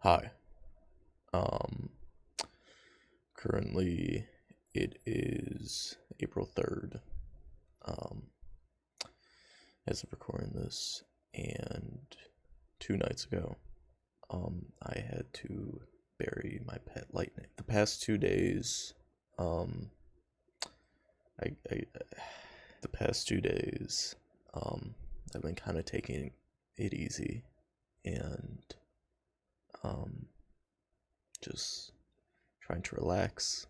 Hi. Um, Currently it is April 3rd, um, as of recording this, and 2 nights ago, I had to bury my pet Lightning. The past 2 days, um, I the past 2 days, I've been kind of taking it easy and, um, just trying to relax,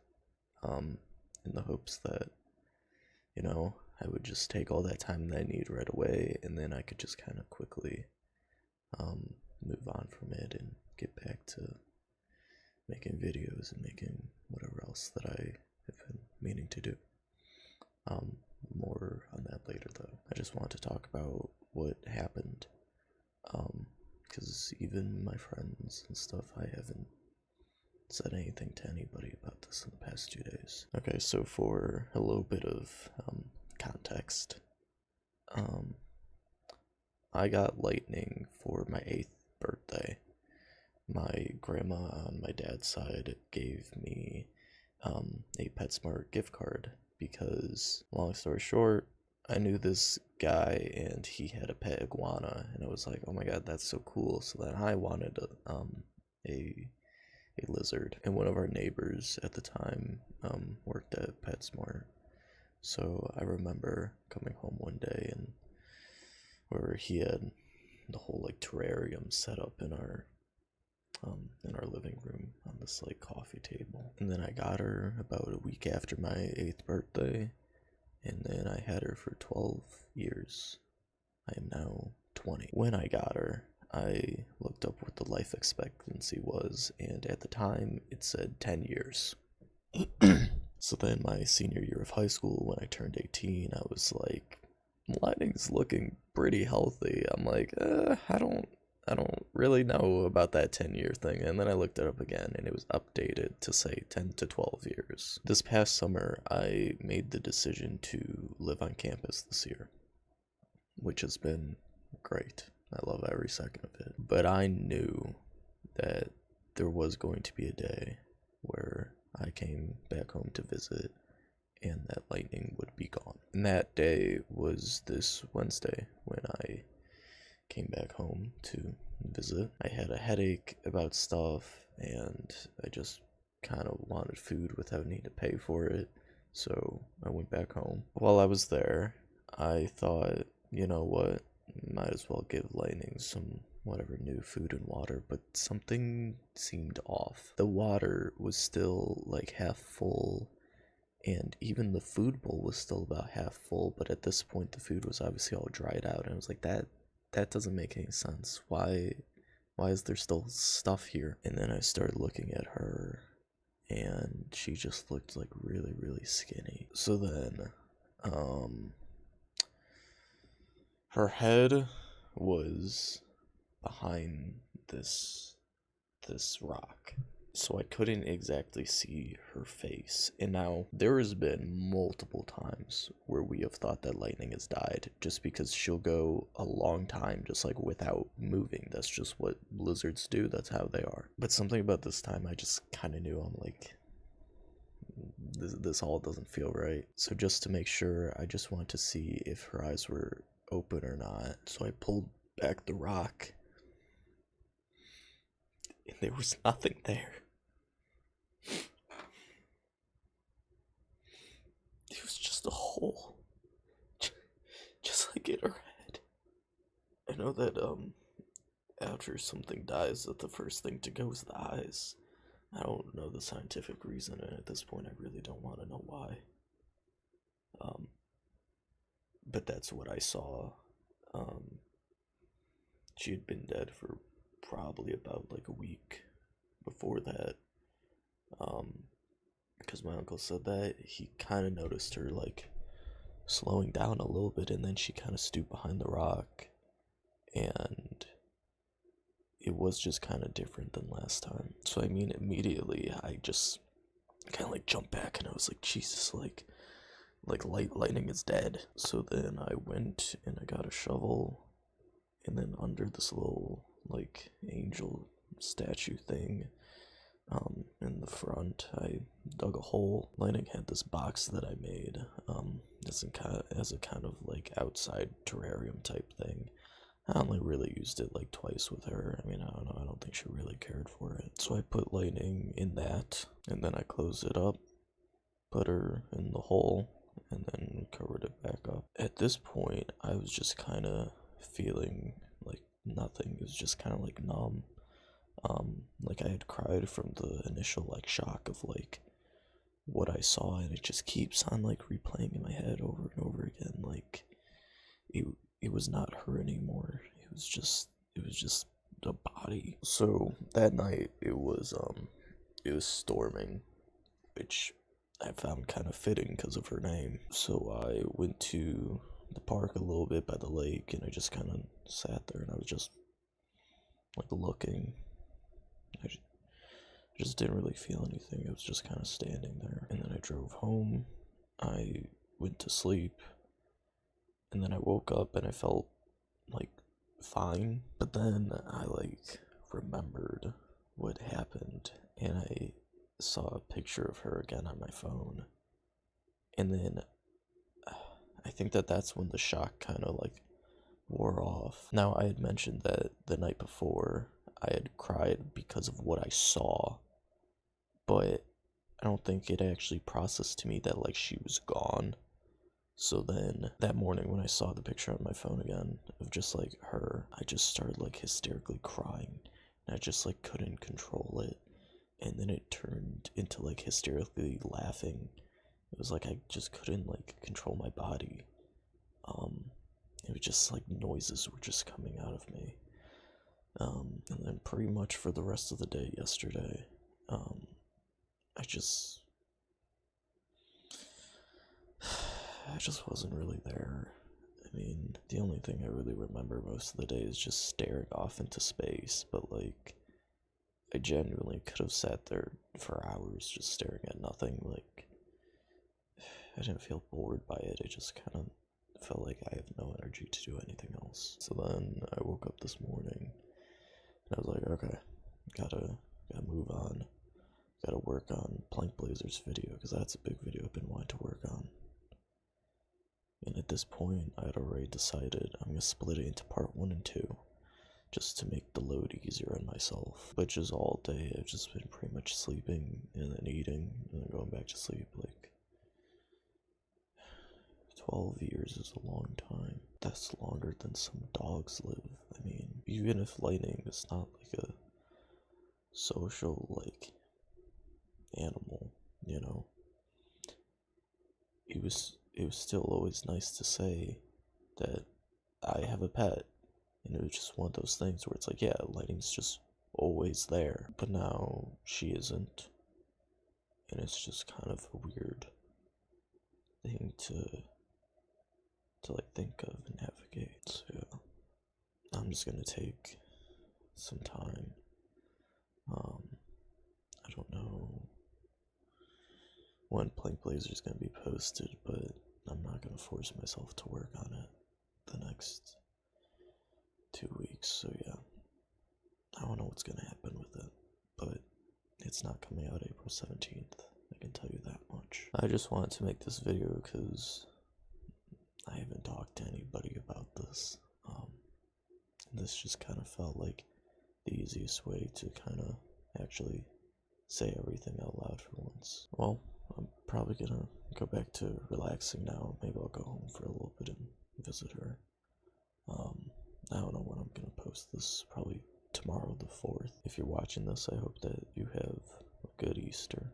um, in the hopes that I would just take all that time that I need right away, and then I could just kind of quickly move on from it and get back to making videos and making whatever else that I have been meaning to do. Um, More on that later, though. I just want to talk about what happened, because even my friends and stuff, I haven't said anything to anybody about this in the past 2 days. Okay, so for a little bit of context, um, I got Lightning for my 8th birthday. My grandma on my dad's side gave me a PetSmart gift card because, long story short, I knew this guy and he had a pet iguana, and I was like, oh my god, that's so cool. So then I wanted a a lizard, and one of our neighbors at the time worked at PetSmart. So I remember coming home one day and where he had the whole like terrarium set up in our living room on this like coffee table. And then I got her about a week after my 8th birthday, and then I had her for 12 years. I am now 20. When I got her, I looked up what the life expectancy was, and at the time it said 10 years. So then, my senior year of high school, when I turned 18, I was like, Lightning's looking pretty healthy. I'm like, I don't really know about that 10-year thing. And then I looked it up again, and it was updated to say 10 to 12 years. This past summer, I made the decision to live on campus this year, which has been great. I love every second of it. But I knew that there was going to be a day where I came back home to visit and that Lightning would be gone. And that day was this Wednesday when I came back home to visit. I had a headache about stuff, and I just kind of wanted food without needing to pay for it. So I went back home. While I was there, I thought, you know what, might as well give Lightning some whatever new food and water, but something seemed off. The water was still like half full, and even the food bowl was still about half full, but at this point the food was obviously all dried out, and I was like, that doesn't make any sense. Why is there still stuff here? And then I started looking at her, and she just looked like really, really skinny. So then, her head was behind this rock, so I couldn't exactly see her face. And now there has been multiple times where we have thought that Lightning has died just because she'll go a long time just like without moving. That's just what lizards do. That's how they are. But something about this time, I just kind of knew. I'm like, this all doesn't feel right. So just to make sure, I just wanted to see if her eyes were open or not. So I pulled back the rock, and there was nothing there. It was just a hole, just like in her head. I know that after something dies, that the first thing to go is the eyes. I don't know the scientific reason, and at this point, I really don't want to know why. Um, but that's what I saw. Um, she had been dead for probably about like a week before that. Because my uncle said that he kind of noticed her like slowing down a little bit, and then she kind of stooped behind the rock, and it was just kind of different than last time. So I mean, immediately I just kind of like jumped back, and I was like, Jesus, like Lightning is dead. So then I went and I got a shovel, and then under this little like angel statue thing in the front. I dug a hole. Lightning had this box that I made as a kind of like outside terrarium type thing. I only really used it like twice with her. I mean, I don't know, I don't think she really cared for it. So I put Lightning in that, and then I closed it up, put her in the hole, and then covered it back up. At this point, I was just kind of feeling like nothing. It was just kind of like numb. Like I had cried from the initial like shock of like what I saw, and it just keeps on like replaying in my head over and over again. Like it was not her anymore. It was just a body. So that night it was storming, which I found kind of fitting because of her name. So I went to the park a little bit by the lake, and I just kind of sat there, and I was just like looking. I just didn't really feel anything. I was just kind of standing there. And then I drove home. I went to sleep. And then I woke up and I felt like fine. But then I like remembered what happened, and I saw a picture of her again on my phone. And then I think that's when the shock kind of like wore off. Now, I had mentioned that the night before I had cried because of what I saw, but I don't think it actually processed to me that like she was gone. So then that morning when I saw the picture on my phone again of just like her, I just started like hysterically crying, and I just like couldn't control it. And then it turned into like hysterically laughing. It was like I just couldn't like control my body. It was just like noises were just coming out of me. And then pretty much for the rest of the day yesterday, I just wasn't really there. I mean, the only thing I really remember most of the day is just staring off into space, but like, I genuinely could have sat there for hours just staring at nothing. Like, I didn't feel bored by it, it just kind of felt like I have no energy to do anything else. So then I woke up this morning, and I was like, okay, gotta move on. Gotta work on Plank Blazer's video, because that's a big video I've been wanting to work on. And at this point, I had already decided I'm gonna split it into part 1 and 2, just to make the load easier on myself. Which is all day, I've just been pretty much sleeping, and then eating, and then going back to sleep. Like, 12 years is a long time. That's longer than some dogs live. I mean, even if Lightning is not like a social, like, animal, you know, it was still always nice to say that I have a pet. And it was just one of those things where it's like, yeah, Lightning's just always there. But now she isn't. And it's just kind of a weird thing to like think of and navigate. So yeah, I'm just gonna take some time. I don't know when Plank Blazer is gonna be posted, but I'm not gonna force myself to work on it the next 2 weeks. So yeah, I don't know what's gonna happen with it, but it's not coming out April 17th. I can tell you that much. I just wanted to make this video because I haven't talked to anybody about this. This just kind of felt like the easiest way to kind of actually say everything out loud for once. Well, I'm probably gonna go back to relaxing now. Maybe I'll go home for a little bit and visit her. I don't know when I'm gonna post this. Probably tomorrow, the 4th. If you're watching this, I hope that you have a good Easter.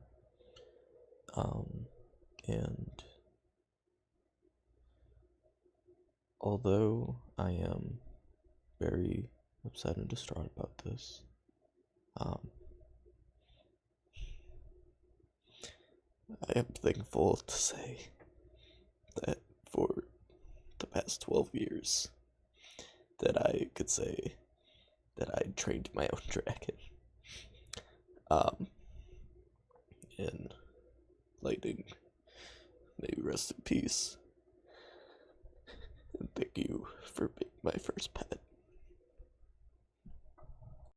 And although I am very upset and distraught about this, I am thankful to say that for the past 12 years, that I could say that I trained my own dragon. And Lightning, may you rest in peace. And thank you for being my first pet.